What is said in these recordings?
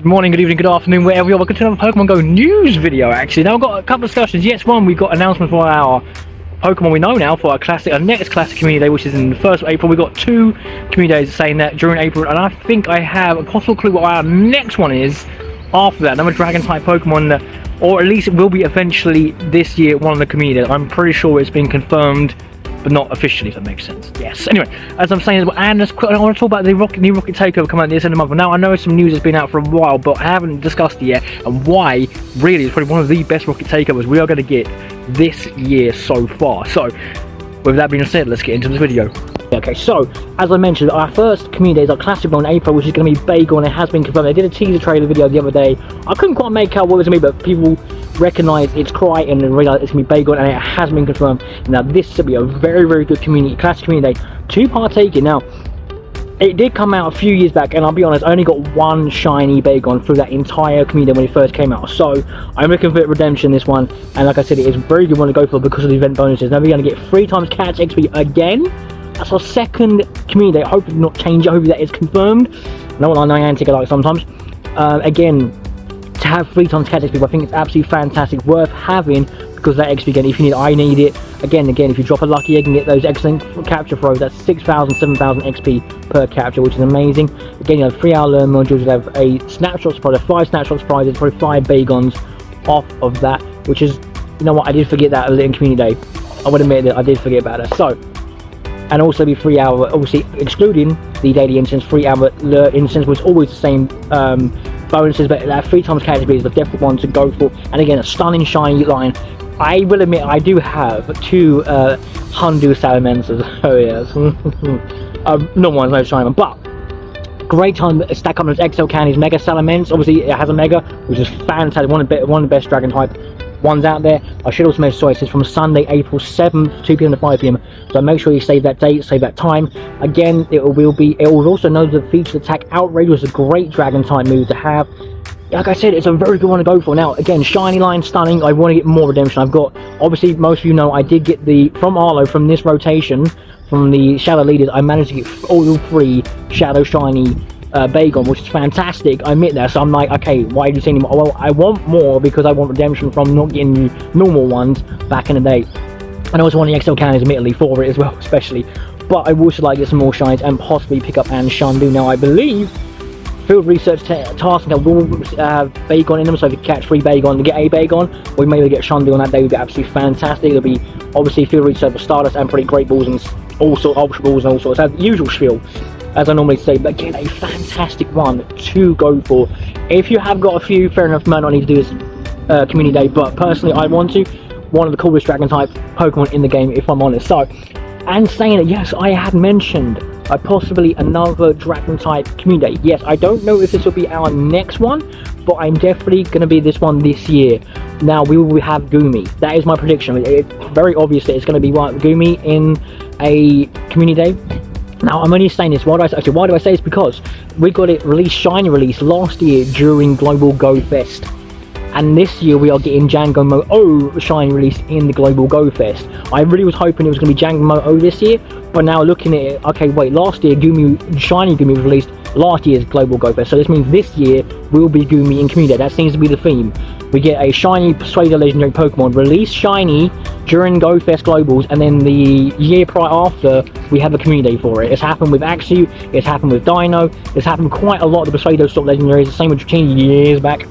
Good morning, good evening, good afternoon, wherever you are. Welcome to another Pokemon Go news video, actually. Now, I've got a couple of discussions. Yes, one, we've got announcements for our Pokemon we know now for our next classic community day, which is in the 1st of April. We've got 2 community days saying that during April, and I think I have a possible clue what our next one is after that. Another Dragon-type Pokemon, or at least it will be eventually this year, one of the community days. I'm pretty sure it's been confirmed, but not officially, if that makes sense. Yes. Anyway, as I'm saying, and I want to talk about the new Rocket Takeover coming out at the end of the month. Now, I know some news has been out for a while, but I haven't discussed it yet, and why, really, it's probably one of the best Rocket Takeovers we are going to get this year so far. So, with that being said, let's get into this video. Okay, so, as I mentioned, our first community day is our classic one in April, which is going to be Bagon. It has been confirmed. I did a teaser trailer video the other day. I couldn't quite make out what it was going to be, but people recognise it's Crichton and realise it's going to be Bagon, and it has been confirmed. Now, this should be a very, very good classic community day to partake in. Now, it did come out a few years back, and I'll be honest, I only got one shiny Bagon through that entire community when it first came out. So, I'm looking for redemption this one, and like I said, it is a very good one to go for because of the event bonuses. Now, we're going to get 3 times catch XP again. That's our second community day. I hope it not change. I hope that is confirmed. No, I know I take it like sometimes. Again, to have 3 times catch XP, I think it's absolutely fantastic, worth having, because that XP again, if you need it, I need it. Again, if you drop a lucky egg and get those excellent capture throws, that's 6,000, 7,000 XP per capture, which is amazing. Again, you have 3-hour learn modules, you have a snapshot surprise, 5 snapshot surprises, probably 5 Bagons off of that, which is, you know what, I did forget that a little community day. I would admit that I did forget about that. So, and also be 3-hour, obviously excluding the daily instance, 3-hour instance was always the same bonuses, but that 3 times catch XP is the definite one to go for. And again, a stunning shiny line. I will admit, I do have 2 Hundu Salamanders. Oh yes, not one, no shiny one, but great time to stack up those XL Candies Mega Salamanders. Obviously, it has a Mega, which is fantastic. One of the best Dragon type ones out there. I should also mention, sorry, it's from Sunday, April 7th, 2 PM to 5 PM. So make sure you save that date, save that time. Again, it will also know the feature attack outrage was a great Dragon type move to have. Like I said, it's a very good one to go for. Now, again, shiny line, stunning. I want to get more redemption. I've got, obviously, most of you know, I did get from Arlo, from this rotation, from the Shadow Leaders, I managed to get all 3 Shadow Shiny Bagon, which is fantastic. I admit that. So I'm like, okay, why do you say anymore? Well, I want more because I want redemption from not getting normal ones back in the day. And I also want the XL Candies, admittedly, for it as well, especially. But I would also like to get some more shines and possibly pick up and Shandu. Now, I believe field research tasks that will have Bagon in them, so if you catch 3 Bagon to get a Bagon, or maybe get Shandu on that day would be absolutely fantastic. It'll be obviously field research for Stardust and pretty great balls and also Ultra Balls and all sorts. As the usual spiel, as I normally say, but again, a fantastic one to go for. If you have got a few, fair enough, might not need to do this community day, but personally, I want to. One of the coolest Dragon type Pokemon in the game, if I'm honest. So, and saying that, yes, I had mentioned possibly another Dragon type community day. Yes, I don't know if this will be our next one, but I'm definitely going to be this one this year. Now, we will have Gumi. That is my prediction. It's very obvious that it's going to be Gumi in a community day. Now, I'm only saying this, why do I say this? Because we got it shiny release last year during Global Go Fest. And this year we are getting Django Mo-O shiny release in the Global Go Fest. I really was hoping it was going to be Django Mo-O this year, but now looking at it, okay, wait, last year shiny Gumi was released last year's Global Go Fest, so this means this year will be Gumi in community. That seems to be the theme. We get a shiny Persuader legendary Pokemon release shiny during Go Fest Globals, and then the year prior after we have a community for it. It's happened with Axew, it's happened with Dino, it's happened quite a lot of the Persuader stock legendaries, the same with Dratini years back.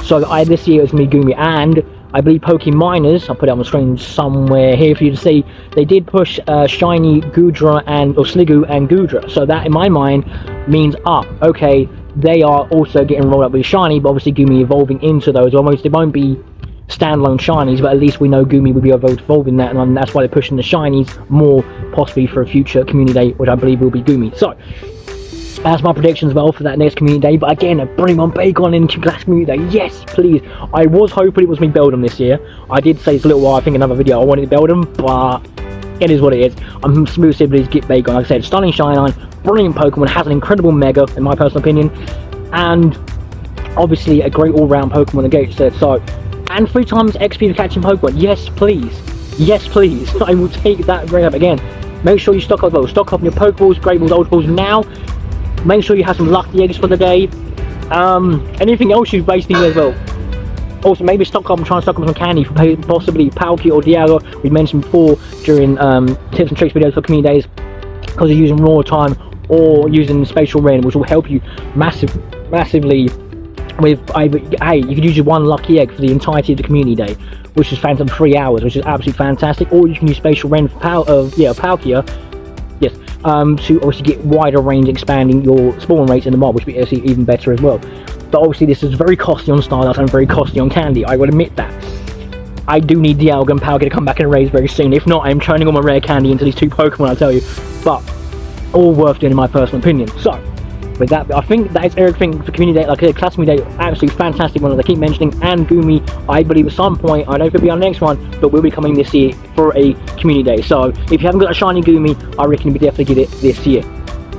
So this year it's going to be Gumi, and I believe Pokeminers, I'll put it on the screen somewhere here for you to see, they did push shiny Goodra or Sliggoo and Goodra. So that in my mind means, okay, they are also getting rolled up with shiny, but obviously Gumi evolving into those. Almost, it won't be standalone shinies, but at least we know Gumi will be evolving that, and that's why they're pushing the shinies more, possibly for a future community day, which I believe will be Gumi. So that's my predictions as well for that next community day. But again, bring on Bagon in class community day. Yes, please. I was hoping it was me build them this year. I did say it's a little while, I think another video, I wanted to build them, but it is what it is. I'm smooth siblings get Bagon. Like I said, stunning shine line, brilliant Pokemon, has an incredible Mega in my personal opinion, and obviously a great all-round Pokemon against it. So, and 3 times XP for catching Pokemon. Yes, please. Yes, please. I will take that very up again. Make sure you stock up those. Stock up your Pokeballs, Great Balls, Ultra Balls now. Make sure you have some lucky eggs for the day. Anything else you basically as well? Also, maybe try and stock up some candy for possibly Palkia or Dialga. We mentioned before during tips and tricks videos for community days, because you're using raw time or using spatial rain, which will help you massively with either, hey, you could use your one lucky egg for the entirety of the community day, which is phantom 3 hours, which is absolutely fantastic. Or you can use spatial rain for Palkia, yes, to obviously get wider range, expanding your spawn rates in the mob, which would be actually even better as well. But obviously this is very costly on Stardust and very costly on candy, I will admit that. I do need Dialga and Palkia to come back in a raise very soon. If not, I'm turning all my rare candy into these 2 Pokemon, I tell you. But all worth doing in my personal opinion. So with that, I think that is everything for community day. Like I said, classic community day, absolutely fantastic one, as I keep mentioning. And Gumi, I believe at some point, I don't know if it'll be on the next one, but will be coming this year for a community day. So if you haven't got a shiny Gumi, I reckon you'll definitely get it this year.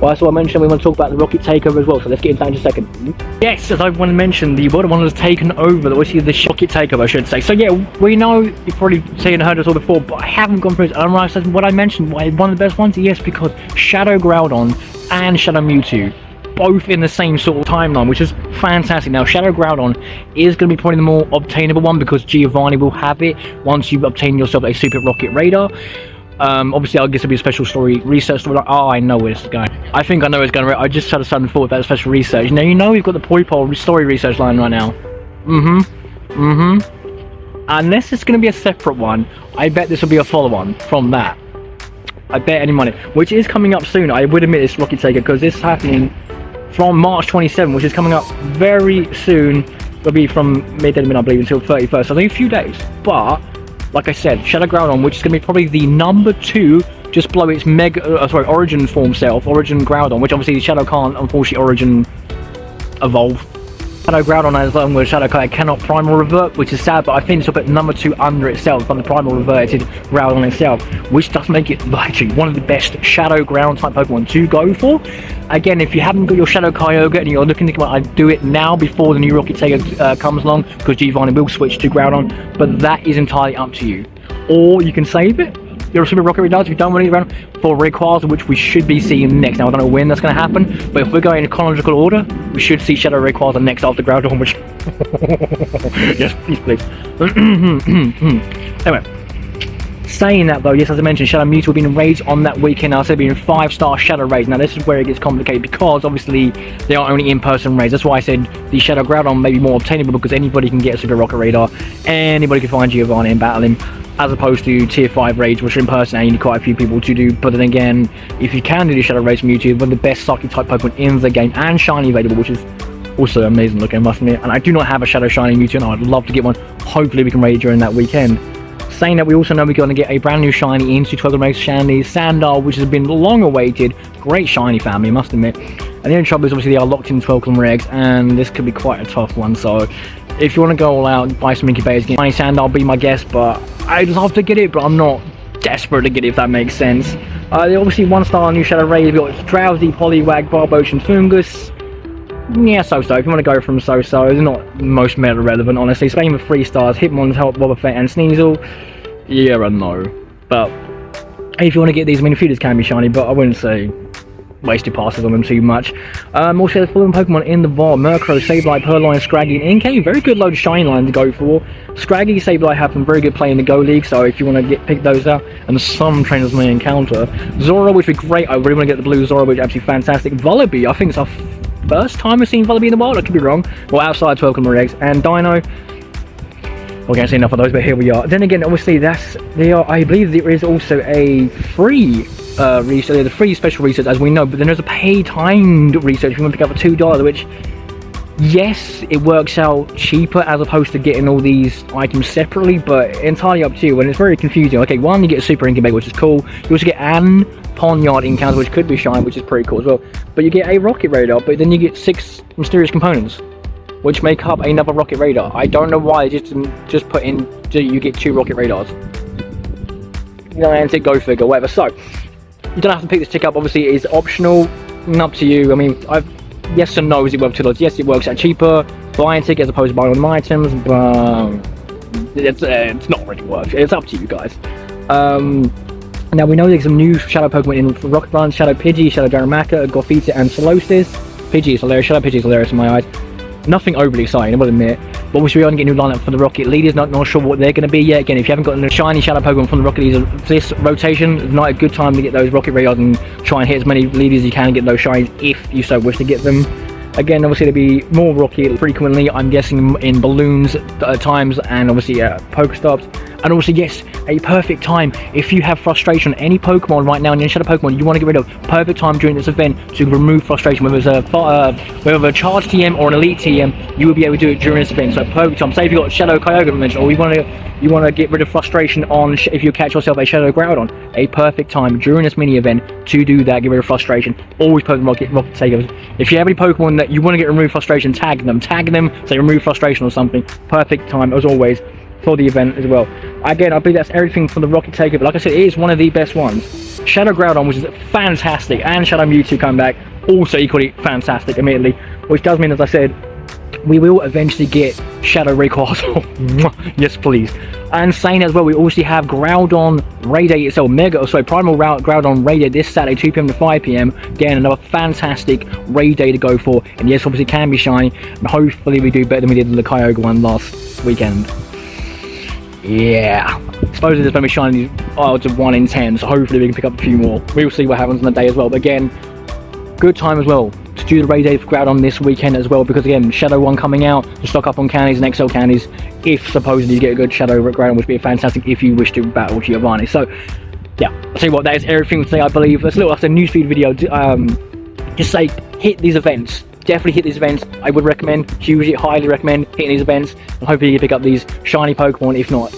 Well, that's what I mentioned. We want to talk about the Rocket Takeover as well, so let's get into that in a second. Yes, as I want to mention, the world one has taken over, which is the Rocket Takeover, I should say. So yeah, we know, you've probably seen and heard us all before, but I haven't gone through it. And what I mentioned, one of the best ones? Yes, because Shadow Groudon and Shadow Mewtwo, both in the same sort of timeline, which is fantastic. Now, Shadow Groudon is going to be probably the more obtainable one, because Giovanni will have it once you've obtained yourself a Super Rocket Radar. Obviously I guess it'll be a special story research story. Like, oh, I know where this is going. I think I know where it's going. I just had a sudden thought about special research. Now, you know we've got the Poipole story research line right now. Unless it's going to be a separate one, I bet this will be a follow-on from that. I bet any money. Which is coming up soon. I would admit it's Rocket Taker, because this is happening from March 27, which is coming up very soon. It'll be from midday, I believe, until 31st. So I think a few days. But like I said, Shadow Groudon, which is going to be probably the number 2, just below its Origin form self, Origin Groudon, which obviously Shadow can't, unfortunately, Origin evolve. Shadow Groudon, as long as Shadow cannot Primal Revert, which is sad, but I think it's up at number 2 under itself, on the Primal Reverted Groudon itself, which does make it actually one of the best Shadow Ground type Pokemon to go for. Again, if you haven't got your Shadow Kyogre and you're looking to come out, I'd do it now before the new Rocket Taker comes along, because Giovanni will switch to Groudon, but that is entirely up to you. Or you can save it, your Super Rocket Radar, if you don't want to get around for Rayquaza, which we should be seeing next. Now, I don't know when that's going to happen, but if we're going in chronological order, we should see Shadow Rayquaza next after Groudon, which... yes, please. Anyway, saying that though, yes, as I mentioned, Shadow Mewtwo will be in raids on that weekend. I said being 5-star Shadow raids. Now, this is where it gets complicated, because obviously they are only in-person raids. That's why I said the Shadow Groudon may be more obtainable, because anybody can get a Super Rocket Radar, anybody can find Giovanni and battle him, as opposed to tier 5 raids, which are in person and you need quite a few people to do. But then again, if you can do the Shadow raids from Mewtwo, one of the best Psychic type Pokemon in the game, and shiny available, which is also amazing looking, I must admit. And I do not have a Shadow Shiny Mewtwo, and I'd love to get one. Hopefully we can raid during that weekend. Saying that, we also know we're going to get a brand new shiny into 12 Mega Shiny Sandal, which has been long awaited. Great shiny family, I must admit. And the only trouble is obviously they are locked in 12 eggs, and this could be quite a tough one. So if you want to go all out and buy some incubators, get shiny Sandal, be my guest. But I'd love to get it, but I'm not desperate to get it, if that makes sense. They obviously 1-star new Shadow Raid. We've got Drowsy, Poliwag, Barboach, and Fungus. Yeah, so-so. If you want to go from so-so, it's not most meta relevant, honestly. Same with 3 stars, Hitmonlee, Wobbuffet, and Sneasel. Yeah, I know. But if you want to get these, I mean, a few of these can be shiny, but I wouldn't say wasted passes on them too much. Also, the following Pokemon in the VAR: Murkrow, Sableye, Purloin, Scraggy, and Inkay. Very good load of shiny line to go for. Scraggy, Sableye have some very good play in the Go League, so if you want to pick those out, and some trainers may encounter. Zora, which would be great. I really want to get the blue Zora, which is absolutely fantastic. Vullaby, I think it's our first time we've seen Vullaby in the wild. I could be wrong. Well, outside 12 eggs. And Dino. I can't say enough of those, but here we are. Then again, obviously, I believe there is also a free research, the free special research, as we know, but then there's a paid timed research if you want to pick up for $2, which, yes, it works out cheaper as opposed to getting all these items separately, but entirely up to you, and it's very confusing. Okay, one, you get a Super Incubator, which is cool. You also get an Ponyard encounter, which could be shine, which is pretty cool as well. But you get a Rocket Radar, but then you get 6 mysterious components, which make up another Rocket Radar. I don't know why they just put in, you get 2 Rocket Radars. Niantic, go figure, whatever. So, you don't have to pick this tick up, obviously it is optional, and up to you. I mean, yes and no, is it worth $2? Yes, it works out cheaper, buying ticket as opposed to buying all the items, but it's not really worth it. It's up to you guys. Now we know there's some new Shadow Pokemon in Rocket Run: Shadow Pidgey, Shadow Darumaka, Gothita, and Solosis. Pidgey is hilarious, Shadow Pidgey is hilarious in my eyes. nothing overly exciting, I will admit. But we are going to get a new lineup for the Rocket Leaders. Not sure what they're going to be yet. Again, if you haven't gotten a shiny shadow Pokemon from the Rocket Leaders this rotation, it's not a good time to get those Rocket Radars and try and hit as many leaders as you can and get those shinies if you so wish to get them. Again, obviously there'll be more Rocket frequently, I'm guessing in balloons at times, and obviously Pokestops. And also, yes, a perfect time if you have frustration on any Pokemon right now in your Shadow Pokemon you want to get rid of. Perfect time during this event to remove frustration, whether it's a charge TM or an elite TM, you will be able to do it during this event. So perfect time. Say if you've got Shadow Kyogre mentioned, or you want to get rid of frustration on if you catch yourself a Shadow Groudon, a perfect time during this mini event to do that, get rid of frustration. Always Pokemon Rocket Takeovers. If you have any Pokemon that you want to get removed frustration, tag them, say remove frustration or something. Perfect time as always for the event as well. Again, I believe that's everything from the Rocket Takeover. Like I said, it is one of the best ones. Shadow Groudon, which is fantastic, and Shadow Mewtwo coming back, also equally fantastic immediately, which does mean, as I said, we will eventually get Shadow Rayquaza. Yes, please. And saying as well, we also have Groudon Raid itself, Primal Groudon Raid Day this Saturday, 2 PM to 5 PM. Again, another fantastic raid day to go for. And yes, obviously, it can be shiny, and hopefully, we do better than we did in the Kyogre one last weekend. Yeah, supposedly there's going to be shiny odds of 1 in 10, so hopefully we can pick up a few more. We'll see what happens on the day as well. But again, good time as well to do the raid day for Groudon this weekend as well, because again, Shadow 1 coming out to stock up on candies and XL candies if supposedly you get a good Shadow Groudon, which would be fantastic if you wish to battle Giovanni. So yeah, I'll tell you what, that is everything for today, I believe. That's a little after newsfeed video. Just say hit these events. Definitely hit these events. I would recommend, hugely, highly recommend hitting these events, and hopefully you pick up these shiny Pokemon, if not.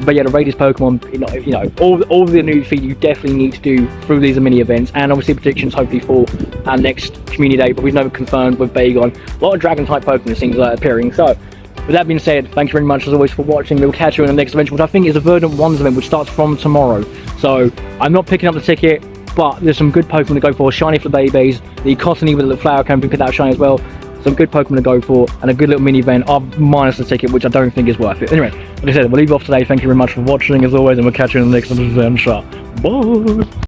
But yeah, the Raiders Pokemon, all the new feed you definitely need to do through these mini events, and obviously predictions hopefully for our next community day, but we've never confirmed with Bagon. A lot of Dragon type Pokemon things are appearing. So with that being said, thank you very much as always for watching. We'll catch you in the next event, which I think is the Verdant Ones event, which starts from tomorrow. So I'm not picking up the ticket, but there's some good Pokemon to go for. Shiny for babies, the Cottonee with the flower can pick that shiny as well. Some good Pokemon to go for, and a good little mini event minus the ticket, which I don't think is worth it. Anyway, like I said, we'll leave you off today. Thank you very much for watching as always, and we'll catch you in the next adventure. Bye!